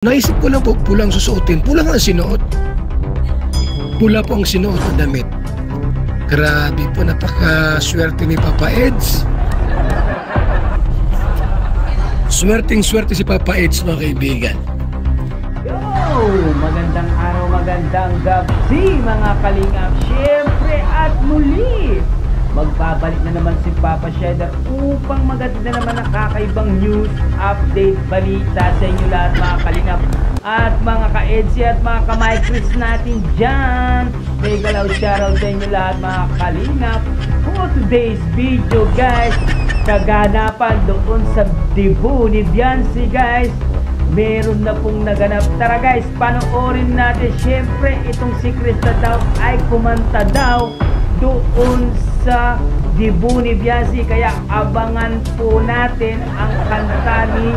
Naisip ko lang po, pulang susuotin. Pula nga ang sinuot. Pula po ang sinuot na damit. Grabe po, napaka-swerte ni Papa Eds. Swerteng-swerte si Papa Eds, mga kaibigan. Yo! Magandang araw, magandang gabi, mga kalingap. Siyempre at muli, magbabalik na naman si Papa Shedder upang maganda naman ang kakaibang news, update, balita sa inyo lahat, mga kalingap at mga ka-Edsi at mga ka-Micris natin dyan. May galaw shoutout sa inyo lahat, mga kalingap. For today's video, guys, kaganapan doon sa debut ni Beyonce, guys. Meron na pong naganap. Tara guys, panoorin natin. Siyempre, itong si Krista daw ay kumanta daw doon sa debut ni Beyonce. Kaya abangan po natin ang kanta ni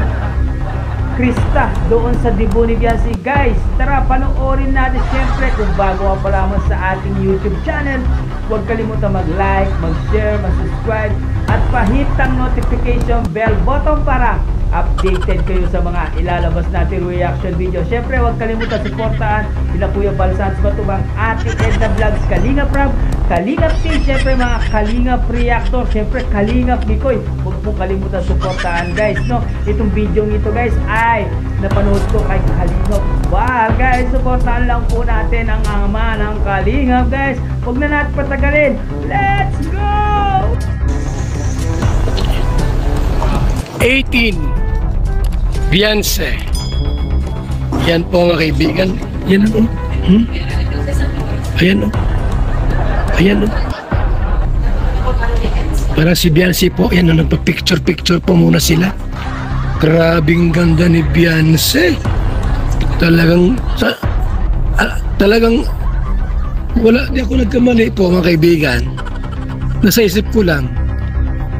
Krista doon sa debut ni Beyonce. Guys, tara panoorin natin. Siyempre, kung bago ka pa lamang sa ating YouTube channel, huwag kalimutan mag-like, mag-share, mag-subscribe at pahitang notification bell button para updated kayo sa mga ilalabas natin reaction video. Siyempre, huwag kalimutan supportahan sila Kuya Balsans Batubang, Ate Edna Vlogs, Kalingap Rob, Kalingap Team, siyempre mga Kalingap Reactor, siyempre Kalingap Mikoy. Huwag po kalimutan supportahan, guys, no? Itong video nito, guys, ay napanood ko kay Kalingap. Wow, guys, supportahan lang po natin ang ama ng Kalingap, guys. Huwag na natin patagalin. Let's go! 18 Beyonce. Yan po, mga kaibigan. Yan o. Ayan o. Ayan o. Parang si Beyonce po. Yan o, nagpa-picture-picture po muna sila. Grabing ganda ni Beyonce. Talagang talagang wala, di ako nagkamali po, mga kaibigan. Nasa isip ko lang,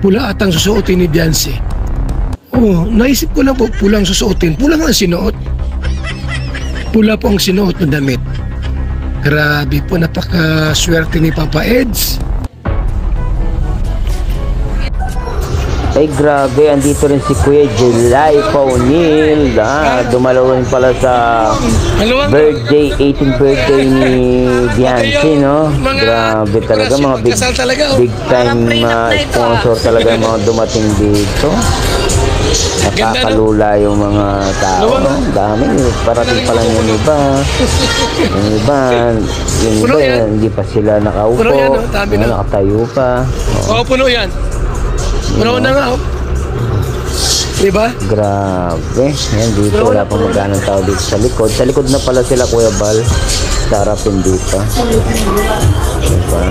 pula at ang susuotin ni Beyonce. Oh, naisip ko lang po, pulang susuotin. Pula nga ang sinuot. Pula po ang sinuot na damit. Grabe po, napaka-swerte ni Papa Eds. Ay grabe, andito rin si Kuya July Paunil. Dumalaw rin pala sa birthday, 18th birthday ni Beyonce, no? Grabe talaga, mga big time sponsor talaga mga dumating dito. Nakakalula yung mga tao. Dami, parating pa lang yung iba. Yung iba, hindi pa sila nakaupo. Nakatayo pa. Oo, puno yan. Puno na nga, oh. Diba? Grabe. Yan, dito wala pang magkanang tao dito sa likod. Sa likod na pala sila, Kuya Bal. Sa harapin dito. Diba?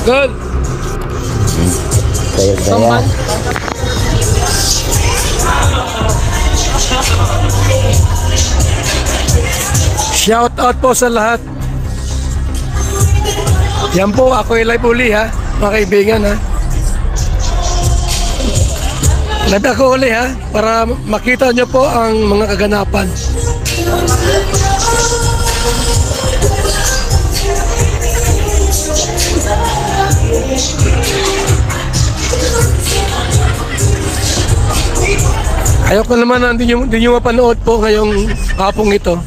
Good. Saya-saya. Shout out po sa lahat. Yan po, ako ay live uli, ha, mga kaibigan, ha. Live ako uli, ha, para makita nyo po ang mga kaganapan. Ayoko naman na hindi nyo mapanood po ngayong hapong ito.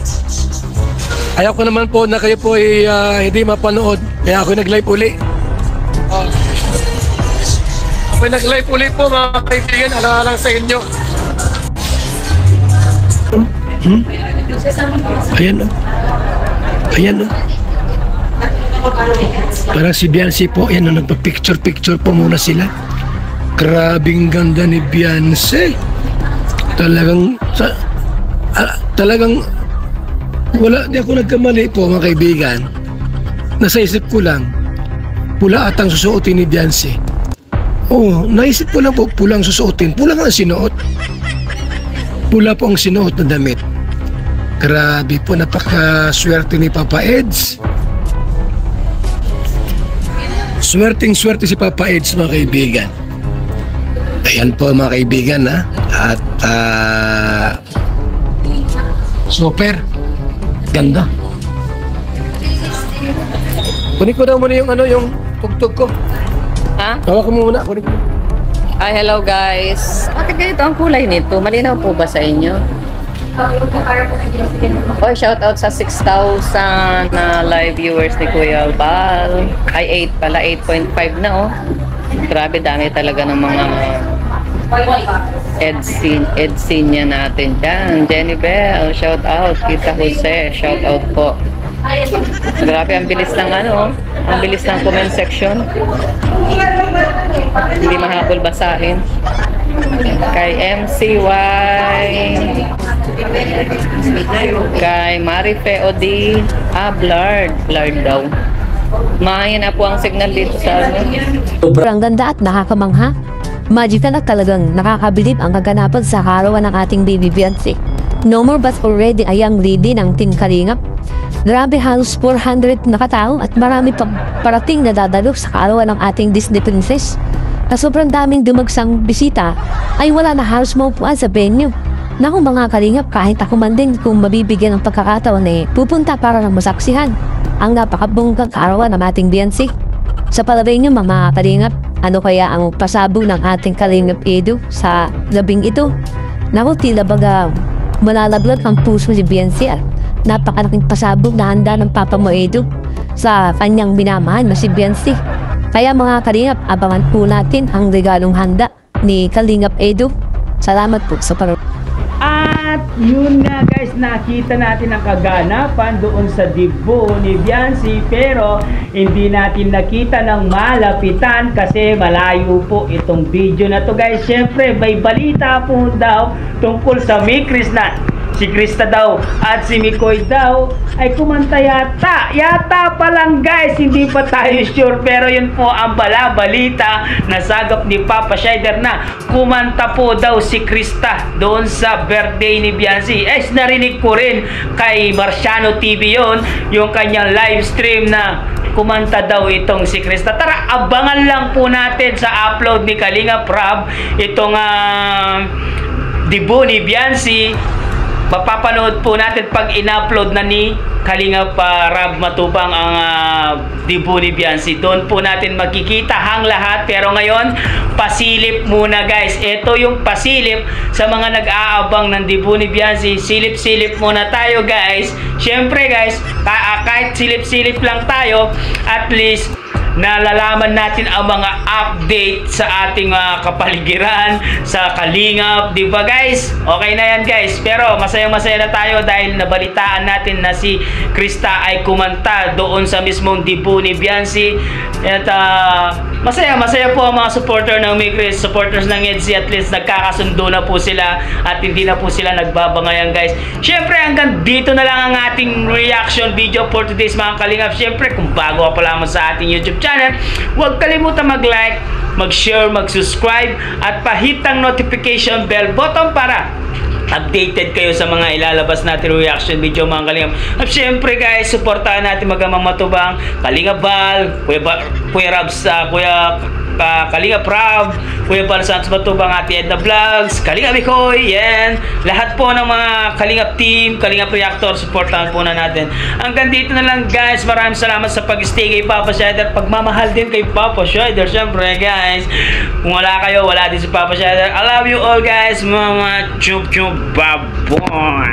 Ayoko naman po na kayo po ay hindi mapanood. Kaya ako nag-live uli. Ako nag-live uli po, mga kaibigan. Alang-alang sa inyo. Ayan o. Ayan o. Parang si Beyonce po. Ayan o, nagpa-picture-picture po muna sila. Grabing ganda ni Beyonce. Talagang wala, di ako nagkamali po, mga kaibigan. Nasa isip ko lang, pula at ang susuotin ni Beyonce. Oh, naisip ko lang po, pulang susuotin. Pula nga ang sinuot. Pula po ang sinuot na damit. Grabe po, napaka-swerte ni Papa Eds. Swerteng-swerte si Papa Eds, mga kaibigan. Ayan po, mga kaibigan, ha. At super ganda. Kunin ko daw muna yung yung tugtog ko. Ha? Hawak mo muna, kunin ko. Hello guys. Bakit ganito ang kulay nito? Malinaw po ba sa inyo? Oh, shout out sa 6,000 na live viewers ni Kuya Bal. Ay, 8 pala, 8.5 na oh. Grabe, dami talaga ng mga Edsinia natin dyan. Jenny Bell, shout out. Kita Jose, shout out po. Grabe, ang bilis ng ano, ang bilis ng comment section. Hindi mahabol basahin. Kay MCY, kay Marife Odi, blurred daw. Mahina na po ang signal dito sa ano. Sobrang ganda at nakakamangha. Magical at talagang nakakabilib ang kaganapan sa karawan ng ating baby Beyonce. No more but already ay ang lady ng Team Kalingap. Grabe, halos 400 na katao at marami pang parating na dadalo sa karawan ng ating Disney Princess. Na sobrang daming dumagsang bisita ay wala na halos maupuan sa venue. Naku mga Kalingap, kahit ako man din kung mabibigyan ng pagkakataon pupunta para lang masaksihan ang napakabonggang karawan ng ating Beyonce. Sa palagay niyo mga Kalingap, ano kaya ang pasabog ng ating Kalingap Edu sa labing ito? Naku, tila baga malalaglag ang puso ni Beyonce at napakalaking pasabog na handa ng Papa mo Edu sa kanyang minamahal na si Beyonce. Kaya mga Kalingap, abangan po natin ang regalong handa ni Kalingap Edu. Salamat po sa panonood. At yun nga guys, nakita natin ang kaganapan doon sa debut ni Beyonce, pero hindi natin nakita ng malapitan kasi malayo po itong video na to guys. Syempre may balita po daw tungkol sa Mikris na si Krista daw at si Mikoy daw ay kumanta yata pa lang guys, hindi pa tayo sure, pero yun po ang balita na sagap ni Papa Shider na kumanta po daw si Krista doon sa birthday ni Beyonce. Narinig ko rin kay Marciano TV yon, yung kanyang live stream na kumanta daw itong si Krista. Tara, abangan lang po natin sa upload ni Kalinga Prab itong debut ni Beyonce. Mapapanood po natin pag in-upload na ni Kalinga Rab Matubang ang debut ni Beyonce. Doon po natin makikita ang lahat. Pero ngayon, pasilip muna guys. Ito yung pasilip sa mga nag-aabang ng debut ni Beyonce. Silip-silip muna tayo guys. Syempre guys, kahit silip-silip lang tayo, at least nalalaman natin ang mga update sa ating kapaligiran, sa Kalingap, di ba guys? Okay na yan guys, pero masaya-masaya na tayo dahil nabalitaan natin na si Krista ay kumanta doon sa mismong debut ni Beyonce. At masaya po ang mga supporter ng Mikris, supporters ng EDSI, at least nagkakasundo na po sila at hindi na po sila nagbabangayan guys. Syempre hanggang dito na lang ang ating reaction video for today's mga Kalingap. Syempre kung bago ka pa lamang sa ating YouTube channel, huwag kalimutan mag-like, mag-share, mag-subscribe at pahit ang notification bell button para updated kayo sa mga ilalabas natin reaction video mga Kalingap. At syempre guys, supportahan natin Magamang Matubang, Kalinga Bal, Kuya Rabs, Kalinga Prab, Kuya Bal Santos Matubang, Ate Edna Vlogs, Kalinga Mikoy, yan. Lahat po ng mga Kalingap team, Kalingap Reactor, supportahan po na natin. Hanggang dito na lang guys. Maraming salamat sa pag-stay kay Papa Shider. Pagmamahal din kay Papa Shider. Syempre guys, kung wala kayo, wala din si Papa Shider. I love you all guys. Mama chup chup baboy.